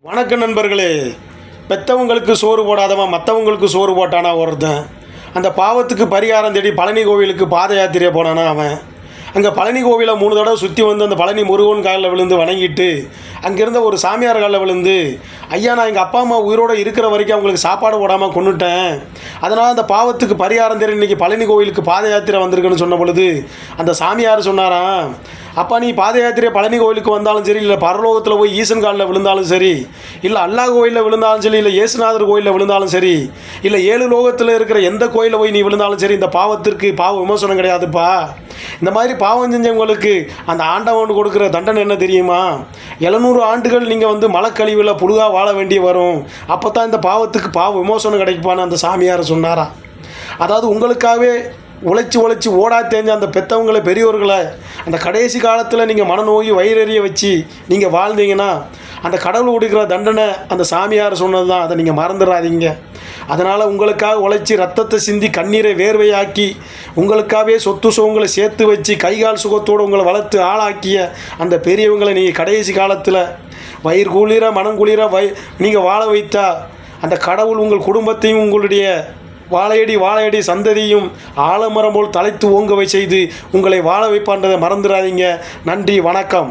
வணக்க நண்பர்களே. பெற்றவங்களுக்கு சோறு போடாதவன் மற்றவங்களுக்கு சோறு போட்டானா ஒருத்தன். அந்த பாவத்துக்கு பரிகாரம் தேடி பழனி கோவிலுக்கு பாத யாத்திரை போனானா அவன். அங்கே பழனி கோவிலை 3 தடவை சுற்றி வந்து அந்த பழனி முருகன் காலில் விழுந்து வணங்கிட்டு அங்கேருந்த ஒரு சாமியார் காலில் விழுந்து, ஐயா நான் எங்கள் அப்பா அம்மா உயிரோடு இருக்கிற வரைக்கும் அவங்களுக்கு சாப்பாடு போடாமல் கொண்டுட்டேன், அதனால் அந்த பாவத்துக்கு பரிகாரம் தேடி இன்றைக்கி பழனி கோவிலுக்கு பாத யாத்திரை வந்திருக்குன்னு சொன்ன பொழுது அந்த சாமியார் சொன்னாராம், அப்பா நீ பாத யாத்திரை பழனி கோவிலுக்கு வந்தாலும் சரி, இல்லை பரலோகத்தில் போய் ஈசன் காலில் விழுந்தாலும் சரி, இல்லை அல்லாஹ் கோயிலில் விழுந்தாலும் சரி, இல்லை இயேசுநாதர் கோயிலில் விழுந்தாலும் சரி, இல்லை 7 லோகத்தில் இருக்கிற எந்த கோயிலில் போய் நீ விழுந்தாலும் சரி, இந்த பாவத்திற்கு பாவ விமோசனம் கிடையாதுப்பா. இந்த மாதிரி பாவம் செஞ்சவங்களுக்கு அந்த ஆண்டவன் கொடுக்குற தண்டனை என்ன தெரியுமா? 700 ஆண்டுகள் நீங்கள் வந்து மலக்கழிவில் புழுகா வாழ வேண்டிய வரும். அப்போ தான் இந்த பாவத்துக்கு பாவ விமோசனம் கிடைக்குப்பான்னு அந்த சாமியார் சொன்னாரா. அதாவது உங்களுக்காகவே உழைச்சி ஓடா தேஞ்ச அந்த பெற்றவங்களை பெரியோர்களை அந்த கடைசி காலத்தில் நீங்கள் மனநோகி வயிறறிய வச்சு நீங்கள் வாழ்ந்தீங்கன்னா அந்த கடவுள் கொடுக்குற தண்டனை அந்த சாமியார் சொன்னது தான். அதை நீங்கள் மறந்துடாதீங்க. அதனால் உங்களுக்காக உழைச்சி ரத்தத்தை சிந்தி கண்ணீரை வேர்வையாக்கி உங்களுக்காகவே சொத்து சுகங்களை சேர்த்து வச்சு கைகால் சுகத்தோடு உங்களை வளர்த்து ஆளாக்கிய அந்த பெரியவங்களை நீங்கள் கடைசி காலத்தில் வயிறு குளிர மனம் குளிர நீங்கள் வாழ வைத்தா அந்த கடவுள் உங்கள் குடும்பத்தையும் உங்களுடைய வாழையடி சந்ததியும் ஆலமரம் போல் தலைத்து ஓங்கவை செய்து உங்களை வாழ வைப்பான்றதை மறந்துடாதீங்க. நன்றி, வணக்கம்.